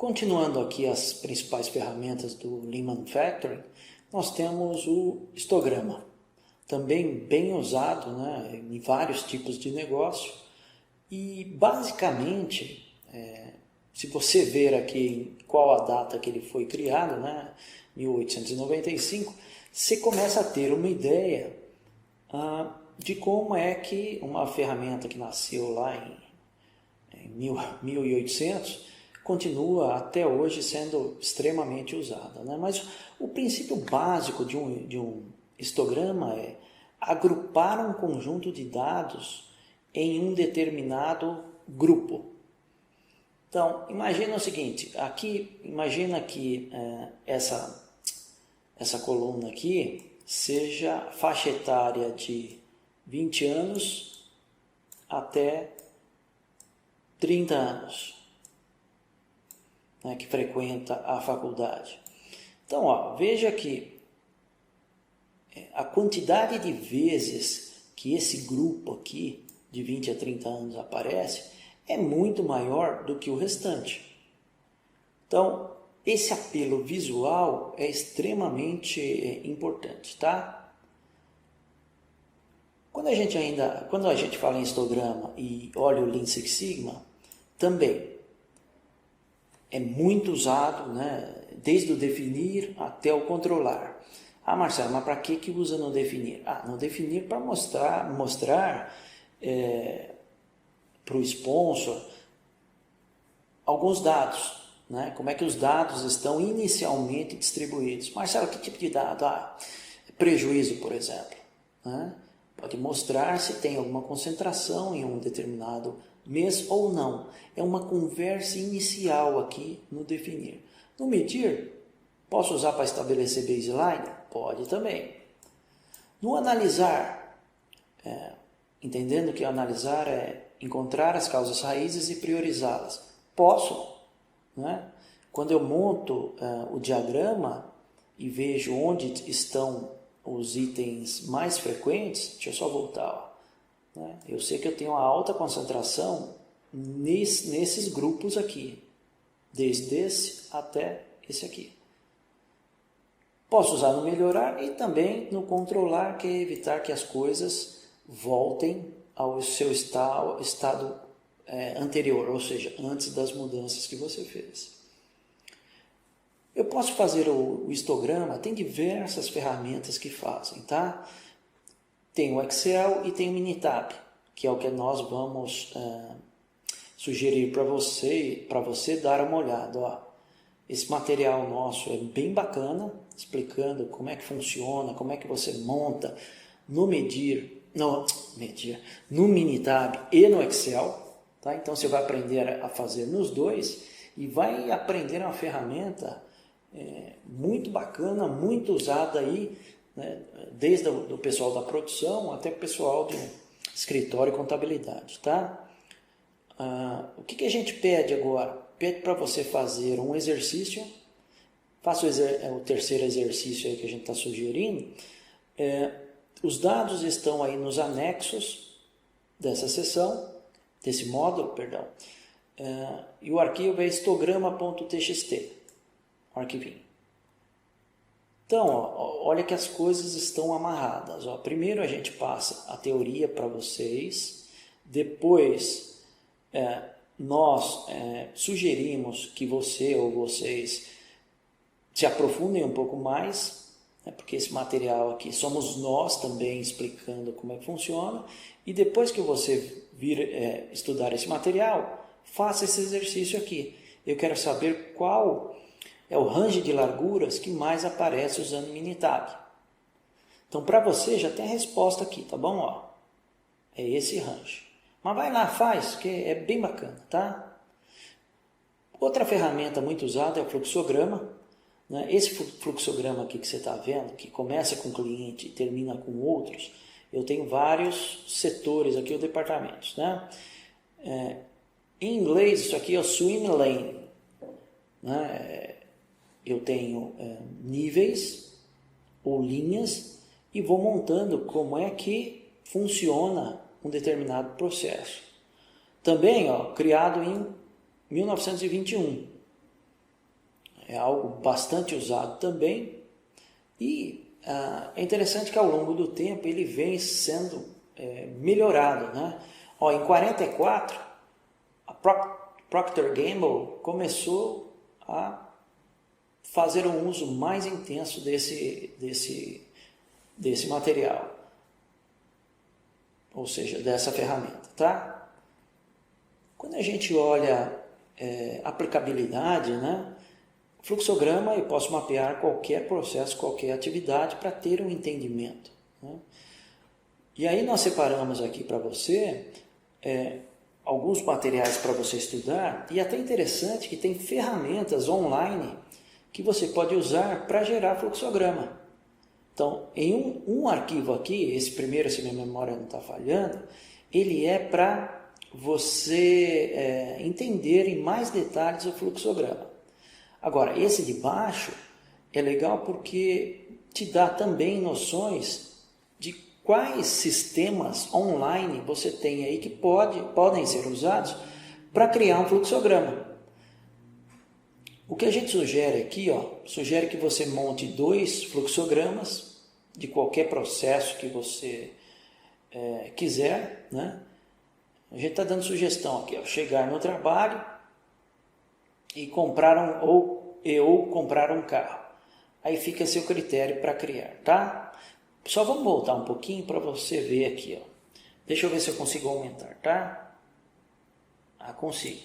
Continuando aqui as principais ferramentas do Lean Manufacturing, nós temos o histograma, também bem usado, né, em vários tipos de negócio. E basicamente, se você ver aqui qual a data que ele foi criado, né, 1895, você começa a ter uma ideia de como é que uma ferramenta que nasceu lá em 1800 continua até hoje sendo extremamente usada, né? Mas o princípio básico de um histograma é agrupar um conjunto de dados em um determinado grupo. Então, imagina o seguinte, imagina que essa coluna aqui seja faixa etária de 20 anos até 30 anos, né, que frequenta a faculdade. Então, veja que a quantidade de vezes que esse grupo aqui, de 20 a 30 anos, aparece, é muito maior do que o restante. Então, esse apelo visual é extremamente importante, tá? Quando a gente fala em histograma e olha o Lean Six Sigma, também é muito usado, né, desde o definir até o controlar. Marcelo, mas para que usa no definir? No definir para mostrar para o sponsor alguns dados, né? Como é que os dados estão inicialmente distribuídos. Marcelo, que tipo de dado? Prejuízo, por exemplo, né? Pode mostrar se tem alguma concentração em um determinado mês ou não. É uma conversa inicial aqui no definir. No medir, posso usar para estabelecer baseline? Pode também. No analisar, entendendo que analisar é encontrar as causas raízes e priorizá-las. Posso, né? Quando eu monto o diagrama e vejo onde estão os itens mais frequentes, deixa eu só voltar. Né? Eu sei que eu tenho uma alta concentração nesses grupos aqui, desde esse até esse aqui. Posso usar no melhorar e também no controlar, que é evitar que as coisas voltem ao seu estado anterior, ou seja, antes das mudanças que você fez. Eu posso fazer o histograma, tem diversas ferramentas que fazem, tá? Tem o Excel e tem o Minitab, que é o que nós vamos sugerir para você dar uma olhada. Esse material nosso é bem bacana, explicando como é que funciona, como é que você monta no Minitab e no Excel. Tá? Então você vai aprender a fazer nos dois e vai aprender uma ferramenta muito bacana, muito usada aí, né, desde o pessoal da produção até o pessoal do escritório e contabilidade. Tá? O que a gente pede agora? Pede para você fazer um exercício. Faça o terceiro exercício aí que a gente está sugerindo. Os dados estão aí nos anexos dessa seção, desse módulo, perdão. E o arquivo é histograma.txt, o arquivinho. Então, olha que as coisas estão amarradas. Primeiro a gente passa a teoria para vocês, depois nós sugerimos que você ou vocês se aprofundem um pouco mais, né, porque esse material aqui somos nós também explicando como é que funciona, e depois que você vir estudar esse material, faça esse exercício aqui. Eu quero saber qual é o range de larguras que mais aparece usando o Minitab. Então, para você já tem a resposta aqui, tá bom? É esse range. Mas vai lá, faz, que é bem bacana, tá? Outra ferramenta muito usada é o fluxograma. Né? Esse fluxograma aqui que você está vendo, que começa com cliente e termina com outros, eu tenho vários setores aqui, ou departamentos. Né? Em inglês, isso aqui é o swim lane. Né? Eu tenho níveis ou linhas e vou montando como é que funciona um determinado processo. Também, criado em 1921. é algo bastante usado também. E é interessante que ao longo do tempo ele vem sendo melhorado, né? Ó, em 44, a Procter & Gamble começou a fazer um uso mais intenso desse material, ou seja, dessa ferramenta, tá? Quando a gente olha aplicabilidade, né? Fluxograma, eu posso mapear qualquer processo, qualquer atividade para ter um entendimento, né? E aí nós separamos aqui para você alguns materiais para você estudar, e até interessante que tem ferramentas online que você pode usar para gerar fluxograma. Então, em um arquivo aqui, esse primeiro, se minha memória não está falhando, ele é para você entender em mais detalhes o fluxograma. Agora, esse de baixo é legal porque te dá também noções de quais sistemas online você tem aí que podem ser usados para criar um fluxograma. O que a gente sugere aqui, sugere que você monte 2 fluxogramas de qualquer processo que você quiser, né? A gente está dando sugestão aqui, chegar no trabalho e comprar comprar um carro. Aí fica a seu critério para criar, tá? Só vamos voltar um pouquinho para você ver aqui, Deixa eu ver se eu consigo aumentar, tá? Consigo.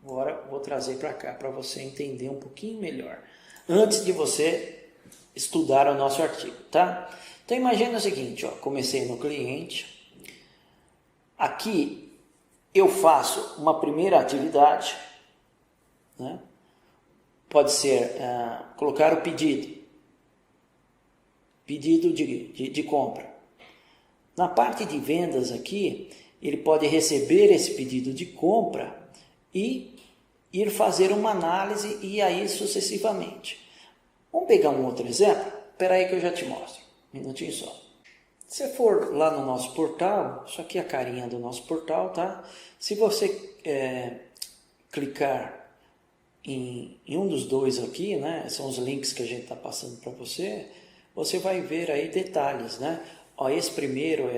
Agora vou trazer para cá para você entender um pouquinho melhor, antes de você estudar o nosso artigo, tá? Então imagina o seguinte, comecei no cliente, aqui eu faço uma primeira atividade, né? Pode ser colocar o pedido de compra. Na parte de vendas aqui, ele pode receber esse pedido de compra e ir fazer uma análise e aí sucessivamente. Vamos pegar um outro exemplo? Espera aí que eu já te mostro. Um minutinho só. Se você for lá no nosso portal, isso aqui é a carinha do nosso portal, tá? Se você clicar em um dos 2 aqui, né? São os links que a gente está passando para você, você vai ver aí detalhes, né? Esse primeiro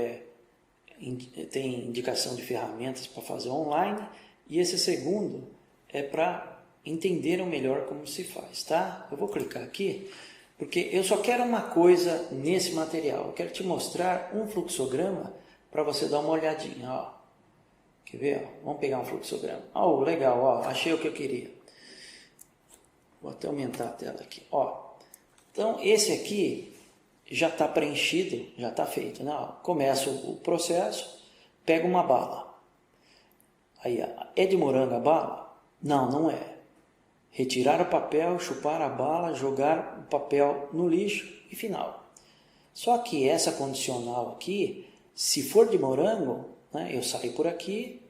tem indicação de ferramentas para fazer online, e esse segundo é para entender melhor como se faz, tá? Eu vou clicar aqui, porque eu só quero uma coisa nesse material. Eu quero te mostrar um fluxograma para você dar uma olhadinha, Quer ver? Vamos pegar um fluxograma. Legal, achei o que eu queria. Vou até aumentar a tela aqui, Então, esse aqui já está preenchido, já está feito, né? Começa o processo, pega uma bala. Aí, é de morango a bala? Não, não é. Retirar o papel, chupar a bala, jogar o papel no lixo e final. Só que essa condicional aqui, se for de morango, né, eu saio por aqui,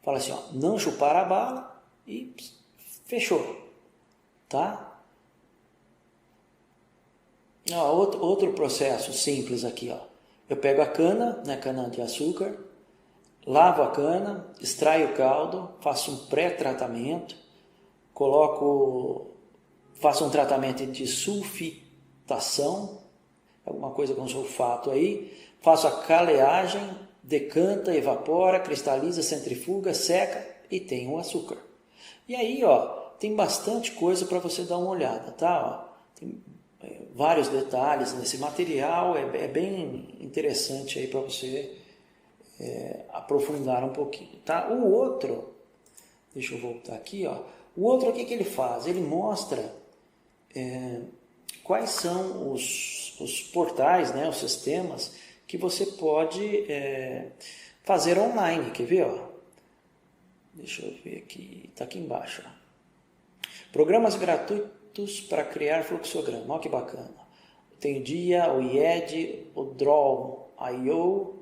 falo assim, não chupar a bala e fechou. Tá? Outro processo simples aqui, Eu pego a cana, né, cana de açúcar, lavo a cana, extraio o caldo, faço um pré-tratamento, faço um tratamento de sulfitação, alguma coisa com sulfato aí, faço a caleagem, decanta, evapora, cristaliza, centrifuga, seca e tem o açúcar. E aí, tem bastante coisa para você dar uma olhada, tá? Tem vários detalhes nesse material, é bem interessante aí para você aprofundar um pouquinho, tá? O outro, deixa eu voltar aqui, O outro, o que ele faz? Ele mostra quais são os portais, né, os sistemas que você pode fazer online. Quer ver? Deixa eu ver aqui, está aqui embaixo. Programas gratuitos para criar fluxograma. Olha que bacana. Tem o DIA, o IED, o Draw.io,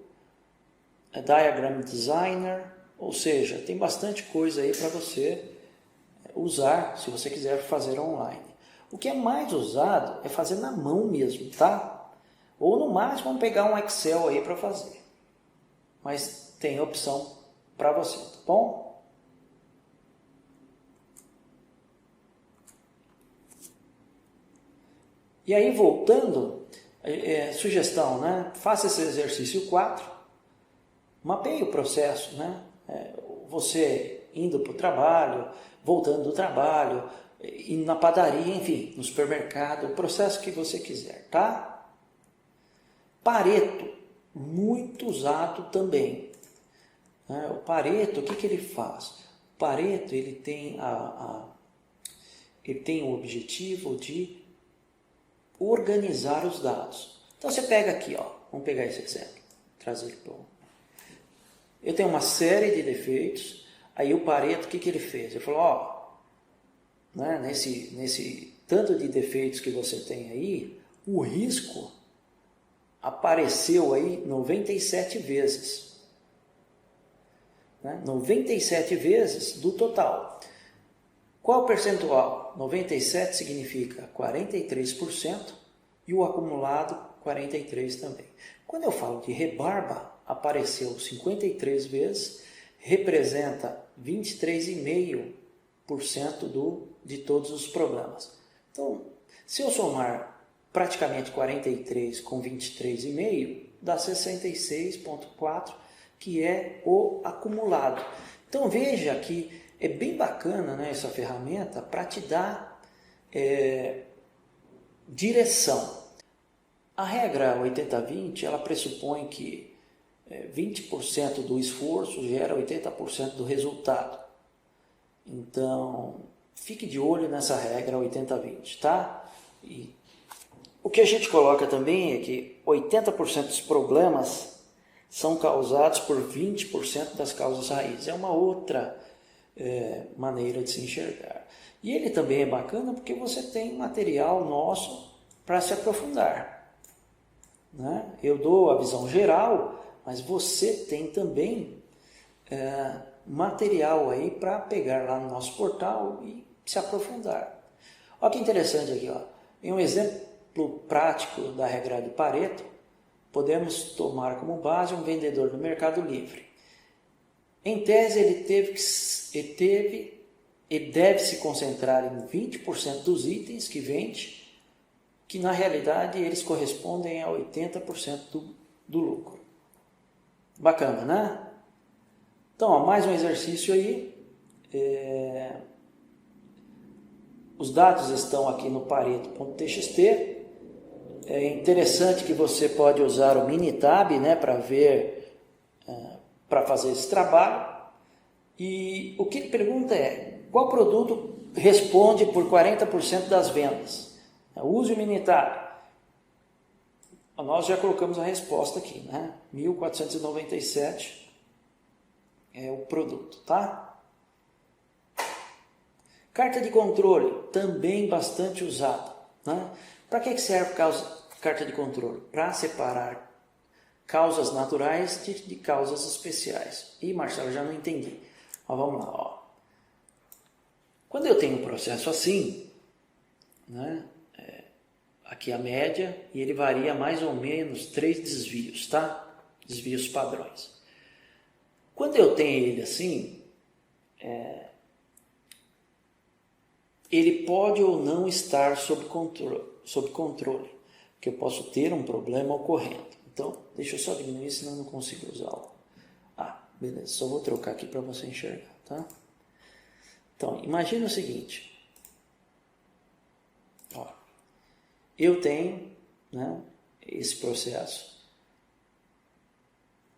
a Diagram Designer, ou seja, tem bastante coisa aí para você usar se você quiser fazer online. O que é mais usado é fazer na mão mesmo, tá? Ou no máximo vamos pegar um Excel aí para fazer. Mas tem opção para você, tá bom? E aí, voltando, sugestão, né? Faça esse exercício 4, mapeie o processo, né? Você indo para o trabalho, voltando do trabalho, indo na padaria, enfim, no supermercado, o processo que você quiser, tá? Pareto, muito usado também. O Pareto, o que ele faz? O Pareto, ele tem o objetivo de organizar os dados. Então você pega aqui, ó, vamos pegar esse exemplo, trazer ele para eu tenho uma série de defeitos, aí o Pareto, o que ele fez? Ele falou, ó, né, nesse tanto de defeitos que você tem aí, o risco apareceu aí 97 vezes. Né? 97 vezes do total. Qual o percentual? 97 significa 43% e o acumulado 43% também. Quando eu falo de rebarba, apareceu 53 vezes, representa 23,5% de todos os problemas. Então, se eu somar praticamente 43 com 23,5, dá 66,4, que é o acumulado. Então veja que é bem bacana, né, essa ferramenta para te dar direção. A regra 80-20, ela pressupõe que 20% do esforço gera 80% do resultado. Então, fique de olho nessa regra 80-20, tá? E o que a gente coloca também é que 80% dos problemas são causados por 20% das causas raízes. É uma outra maneira de se enxergar. E ele também é bacana porque você tem material nosso para se aprofundar. Né? Eu dou a visão geral, mas você tem também material aí para pegar lá no nosso portal e se aprofundar. Olha que interessante aqui, ó. Em um exemplo prático da regra de Pareto, podemos tomar como base um vendedor do Mercado Livre. Em tese, ele deve se concentrar em 20% dos itens que vende, que na realidade eles correspondem a 80% do lucro. Bacana, né? Então, ó, mais um exercício aí. Os dados estão aqui no pareto.txt. É interessante que você pode usar o Minitab, né, para ver, para fazer esse trabalho. E o que ele pergunta é, qual produto responde por 40% das vendas? Use o Minitab. Nós já colocamos a resposta aqui, né? 1.497 é o produto, tá? Carta de controle, também bastante usada, né? Para que serve carta de controle? Para separar causas naturais de causas especiais. Ih, Marcelo, já não entendi. Mas vamos lá, ó. Quando eu tenho um processo assim, né? Aqui a média, e ele varia mais ou menos 3 desvios, tá? Desvios padrões. Quando eu tenho ele assim, ele pode ou não estar sob controle, porque eu posso ter um problema ocorrendo. Então, deixa eu só diminuir, senão eu não consigo usar o... beleza, só vou trocar aqui para você enxergar, tá? Então, imagina o seguinte, ó, eu tenho, né, esse processo,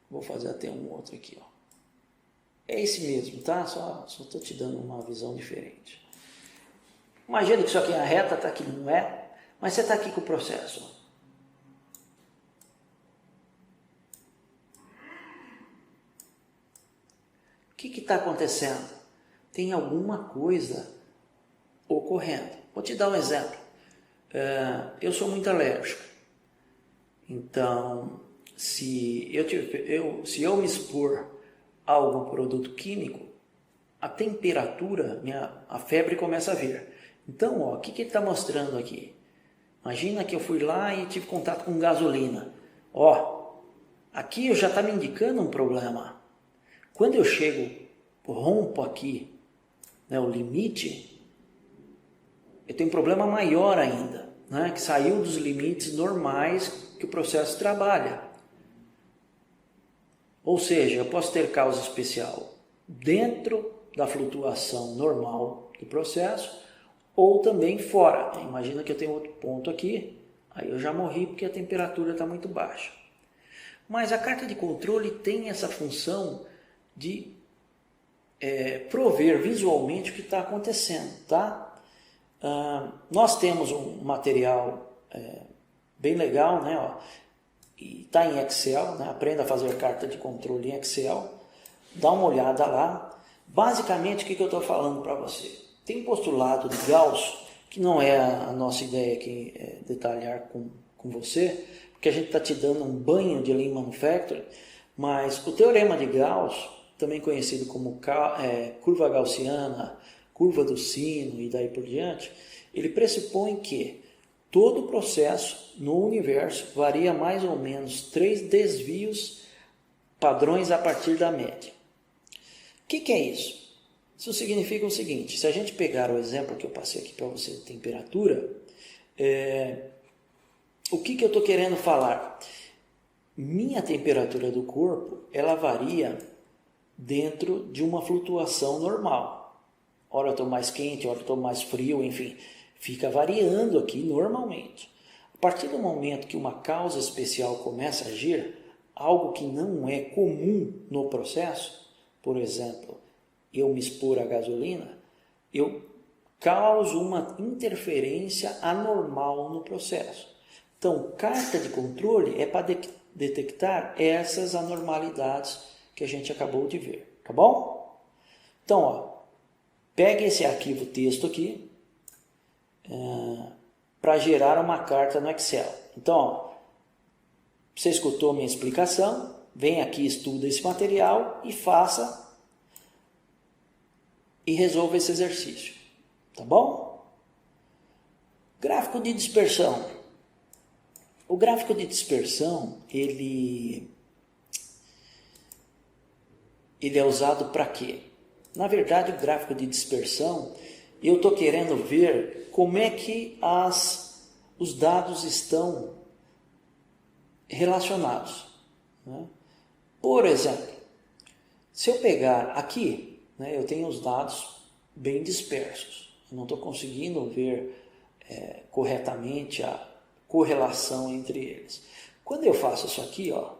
vou fazer até um outro aqui, ó. É esse mesmo, tá? Só estou te dando uma visão diferente. Imagina que isso aqui é a reta, tá aqui não é, mas você está aqui com o processo. O que está acontecendo? Tem alguma coisa ocorrendo. Vou te dar um exemplo. Eu sou muito alérgico. Então, se eu me expor a algum produto químico, a temperatura, a febre começa a vir. Então, ó, o que ele está mostrando aqui? Imagina que eu fui lá e tive contato com gasolina. Ó, aqui eu já está me indicando um problema. Quando eu rompo aqui, né, o limite, eu tenho um problema maior ainda. né, que saiu dos limites normais que o processo trabalha. Ou seja, eu posso ter causa especial dentro da flutuação normal do processo ou também fora. Imagina que eu tenho outro ponto aqui, aí eu já morri porque a temperatura está muito baixa. Mas a carta de controle tem essa função de prover visualmente o que está acontecendo, tá? Nós temos um material bem legal, né? Ó, e está em Excel, né? Aprenda a fazer carta de controle em Excel, dá uma olhada lá. Basicamente, o que eu estou falando para você? Tem um postulado de Gauss, que não é a nossa ideia aqui detalhar com você, porque a gente está te dando um banho de Lean Manufacturing, mas o teorema de Gauss, também conhecido como curva gaussiana, curva do sino e daí por diante, ele pressupõe que todo processo no universo varia mais ou menos 3 desvios padrões a partir da média. O que é isso? Isso significa o seguinte, se a gente pegar o exemplo que eu passei aqui para você de temperatura, o que eu estou querendo falar? Minha temperatura do corpo, ela varia dentro de uma flutuação normal. Ora eu estou mais quente, ora eu estou mais frio, enfim, fica variando aqui normalmente. A partir do momento que uma causa especial começa a agir, algo que não é comum no processo, por exemplo, eu me expor à gasolina, eu causo uma interferência anormal no processo. Então, carta de controle é para detectar essas anormalidades que a gente acabou de ver, tá bom? Então, ó, pegue esse arquivo texto aqui para gerar uma carta no Excel. Então, ó, você escutou minha explicação, vem aqui, estuda esse material e faça e resolva esse exercício, tá bom? Gráfico de dispersão. O gráfico de dispersão, ele é usado para quê? Na verdade, o gráfico de dispersão, eu estou querendo ver como é que os dados estão relacionados, né? Por exemplo, se eu pegar aqui, né, eu tenho os dados bem dispersos. Eu não estou conseguindo ver corretamente a correlação entre eles. Quando eu faço isso aqui, ó,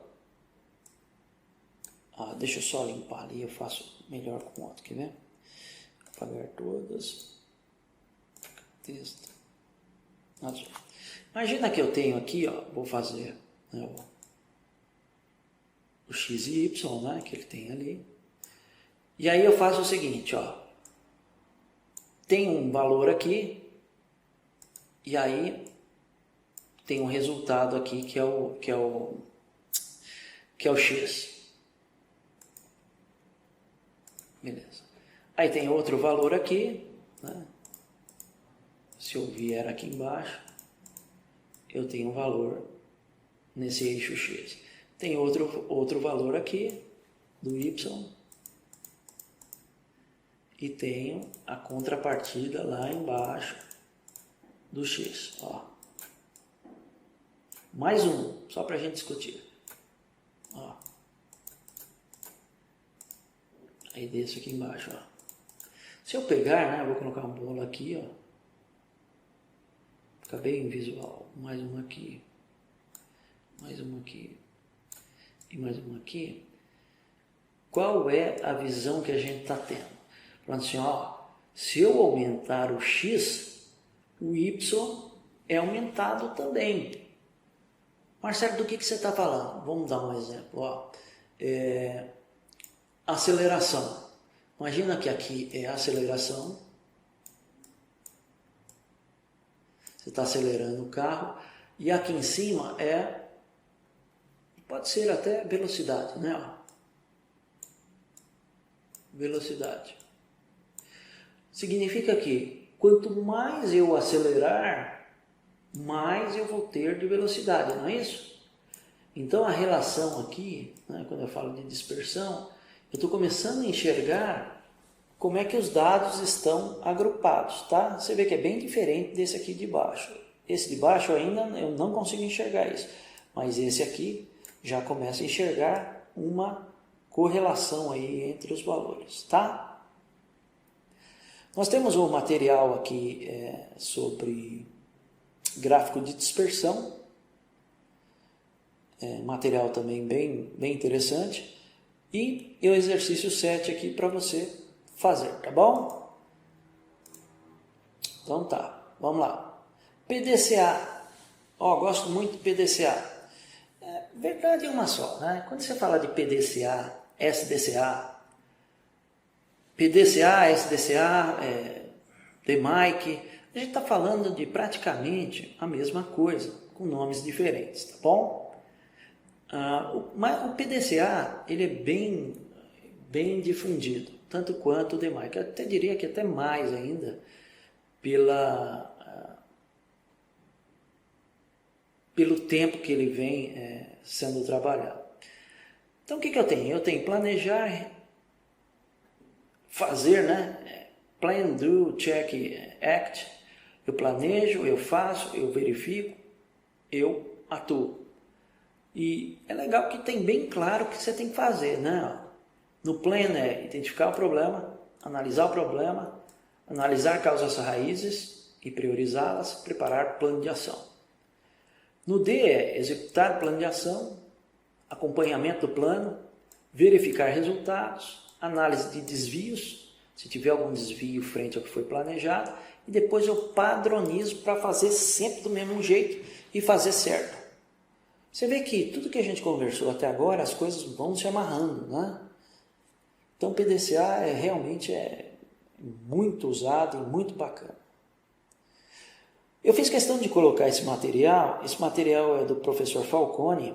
deixa eu só limpar ali, eu faço melhor com o outro, quer ver? Apagar todas. Texto. Azul. Imagina que eu tenho aqui, ó, vou fazer, né, o x e y, né, que ele tem ali. E aí eu faço o seguinte, ó, tem um valor aqui, e aí tem um resultado aqui que é o x. Beleza. Aí tem outro valor aqui, né? Se eu vier aqui embaixo, eu tenho um valor nesse eixo x. Tem outro valor aqui do y e tenho a contrapartida lá embaixo do x. Ó. Mais um, só para a gente discutir. Ó. Aí desço aqui embaixo. Ó. Se eu pegar, né, eu vou colocar um bolo aqui, ó. Fica bem visual. Mais uma aqui. Mais uma aqui. E mais uma aqui. Qual é a visão que a gente está tendo? Falando assim, ó, se eu aumentar o x, o y é aumentado também. Marcelo, do que você está falando? Vamos dar um exemplo. Ó. Aceleração. Imagina que aqui é a aceleração. Você está acelerando o carro. E aqui em cima pode ser até velocidade, né? Ó. Velocidade. Significa que quanto mais eu acelerar, mais eu vou ter de velocidade, não é isso? Então a relação aqui, né, quando eu falo de dispersão, eu estou começando a enxergar como é que os dados estão agrupados, tá? Você vê que é bem diferente desse aqui de baixo. Esse de baixo ainda eu não consigo enxergar isso, mas esse aqui já começa a enxergar uma correlação aí entre os valores, tá? Nós temos um material aqui sobre gráfico de dispersão, material também bem interessante, e o exercício 7 aqui para você fazer, tá bom? Então tá, vamos lá. PDCA, gosto muito de PDCA. Verdade é uma só, né? Quando você fala de PDCA, SDCA, PDCA, SDCA, DMAIC, a gente está falando de praticamente a mesma coisa, com nomes diferentes, tá bom? O PDCA, ele é bem difundido, tanto quanto o DMAIC. Eu até diria que até mais ainda, pelo tempo que ele vem sendo trabalhado. Então, o que eu tenho? Eu tenho planejar, fazer, né? Plan, do, check, act. Eu planejo, eu faço, eu verifico, eu atuo. E é legal que tem bem claro o que você tem que fazer, né? No plan é identificar o problema, analisar o problema, analisar causas raízes e priorizá-las, preparar plano de ação. No D é executar plano de ação, acompanhamento do plano, verificar resultados, análise de desvios, se tiver algum desvio frente ao que foi planejado, e depois eu padronizo para fazer sempre do mesmo jeito e fazer certo. Você vê que tudo que a gente conversou até agora, as coisas vão se amarrando, né? Então o PDCA realmente é muito usado e muito bacana. Eu fiz questão de colocar esse material é do professor Falcone.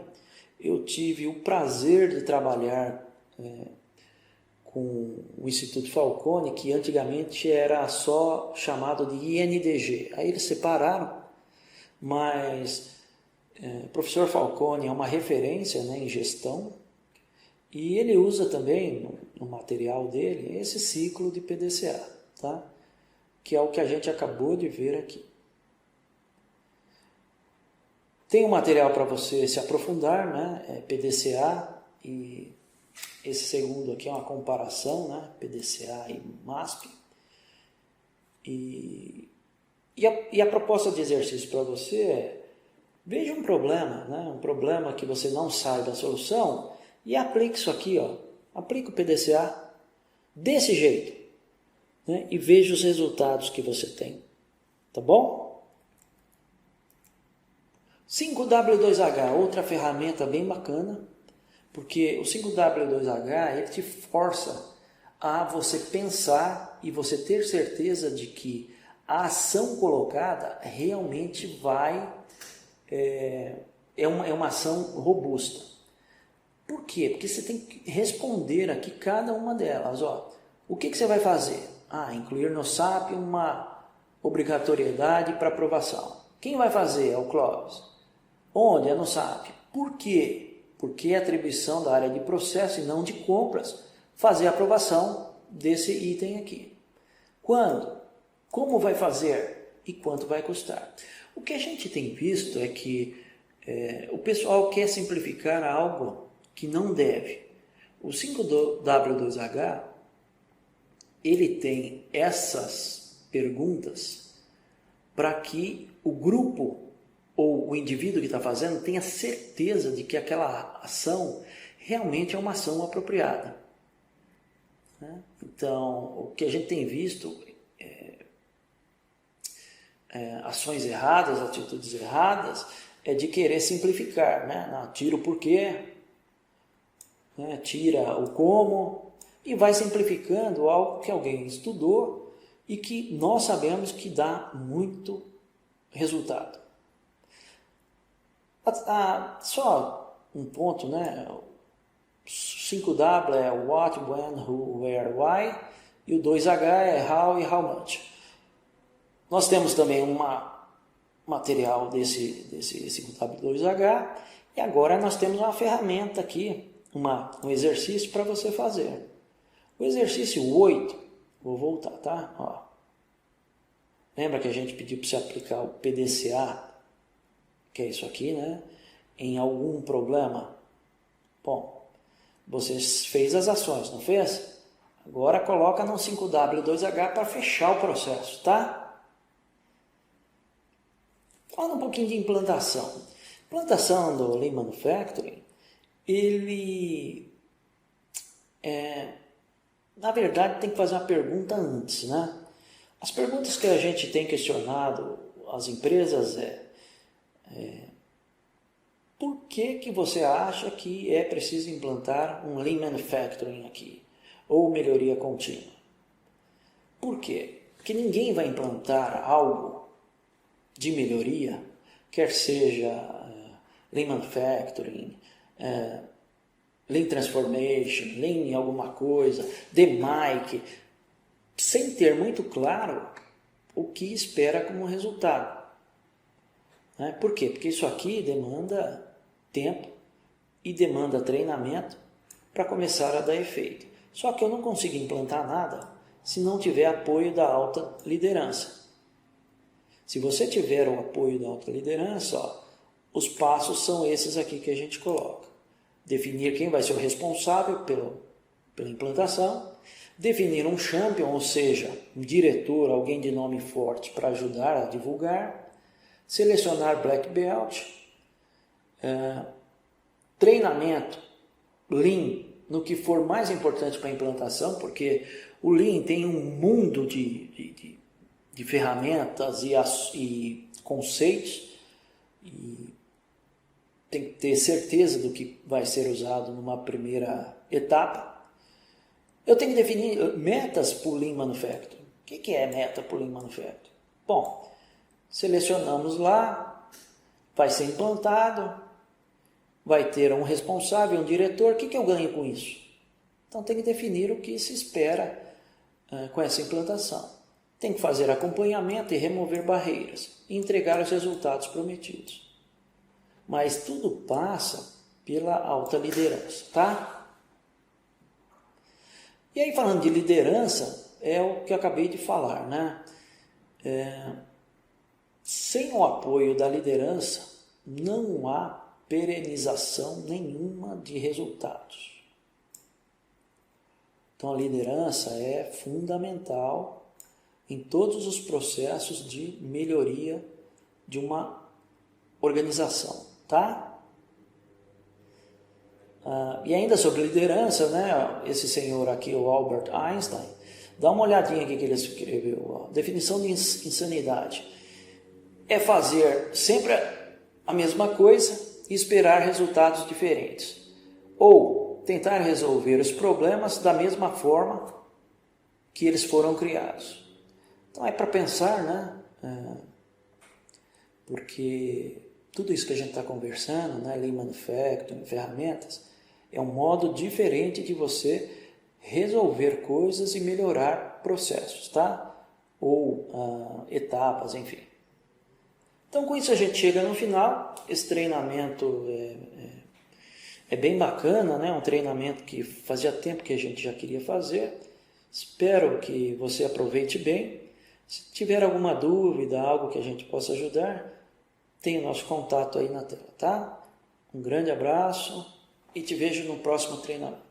Eu tive o prazer de trabalhar com o Instituto Falcone, que antigamente era só chamado de INDG. Aí eles separaram, mas o professor Falcone é uma referência, né, em gestão, e ele usa também no material dele esse ciclo de PDCA, tá? Que é o que a gente acabou de ver aqui. Tem um material para você se aprofundar, né? PDCA, e esse segundo aqui é uma comparação, né? PDCA e MASP. E a proposta de exercício para você é: veja um problema, né? Um problema que você não sabe a solução, e aplique isso aqui, aplique o PDCA desse jeito, né? E veja os resultados que você tem, tá bom? 5W2H, outra ferramenta bem bacana, porque o 5W2H ele te força a você pensar e você ter certeza de que a ação colocada realmente é uma ação robusta. Por quê? Porque você tem que responder aqui cada uma delas. O que você vai fazer? Incluir no SAP uma obrigatoriedade para aprovação. Quem vai fazer? É o Clóvis. Onde? É no SAP. Por quê? Porque é atribuição da área de processo e não de compras fazer a aprovação desse item aqui. Quando? Como vai fazer? E quanto vai custar? O que a gente tem visto é que o pessoal quer simplificar algo que não deve. O 5W2H, ele tem essas perguntas para que o grupo ou o indivíduo que está fazendo tenha certeza de que aquela ação realmente é uma ação apropriada, né? Então, o que a gente tem visto ações erradas, atitudes erradas, é de querer simplificar, né? Não, tira o porquê, né? Tira o como, e vai simplificando algo que alguém estudou e que nós sabemos que dá muito resultado. Só um ponto, né? 5W é what, when, who, where, why, e o 2H é how e how much. Nós temos também um material desse 5W2H, e agora nós temos uma ferramenta aqui, um exercício para você fazer. O exercício 8, vou voltar, tá? Lembra que a gente pediu para você aplicar o PDCA que é isso aqui, né? Em algum problema. Bom, você fez as ações, não fez? Agora coloca no 5W2H para fechar o processo, tá? Fala um pouquinho de implantação. Implantação do Lean Manufacturing, ele, na verdade, tem que fazer uma pergunta antes, né? As perguntas que a gente tem questionado as empresas por que você acha que é preciso implantar um Lean Manufacturing aqui? Ou melhoria contínua? Por quê? Porque ninguém vai implantar algo de melhoria, quer seja Lean Manufacturing, Lean Transformation, Lean alguma coisa, DMAIC, sem ter muito claro o que espera como resultado. Por quê? Porque isso aqui demanda tempo e demanda treinamento para começar a dar efeito. Só que eu não consigo implantar nada se não tiver apoio da alta liderança. Se você tiver o apoio da alta liderança, os passos são esses aqui que a gente coloca. Definir quem vai ser o responsável pela implantação, definir um champion, ou seja, um diretor, alguém de nome forte para ajudar a divulgar, selecionar black belt, treinamento, Lean, no que for mais importante para a implantação, porque o Lean tem um mundo de ferramentas e conceitos, e tem que ter certeza do que vai ser usado numa primeira etapa. Eu tenho que definir metas para o Lean Manufacturing. O que é meta para o Lean Manufacturing? Bom, selecionamos lá, vai ser implantado, vai ter um responsável, um diretor. O que eu ganho com isso? Então tem que definir o que se espera com essa implantação. Tem que fazer acompanhamento e remover barreiras e entregar os resultados prometidos. Mas tudo passa pela alta liderança, tá? E aí, falando de liderança, é o que eu acabei de falar, né? Sem o apoio da liderança, não há perenização nenhuma de resultados. Então, a liderança é fundamental em todos os processos de melhoria de uma organização, tá? E ainda sobre liderança, né? Esse senhor aqui, o Albert Einstein, dá uma olhadinha aqui que ele escreveu. Definição de insanidade é fazer sempre a mesma coisa e esperar resultados diferentes. Ou tentar resolver os problemas da mesma forma que eles foram criados. Então é para pensar, né? Porque tudo isso que a gente está conversando, né? Lean Manufacturing, ferramentas, é um modo diferente de você resolver coisas e melhorar processos, tá? Ou etapas, enfim. Então, com isso a gente chega no final. Esse treinamento é bem bacana, né? Um treinamento que fazia tempo que a gente já queria fazer. Espero que você aproveite bem. Se tiver alguma dúvida, algo que a gente possa ajudar, tem o nosso contato aí na tela, tá? Um grande abraço e te vejo no próximo treinamento.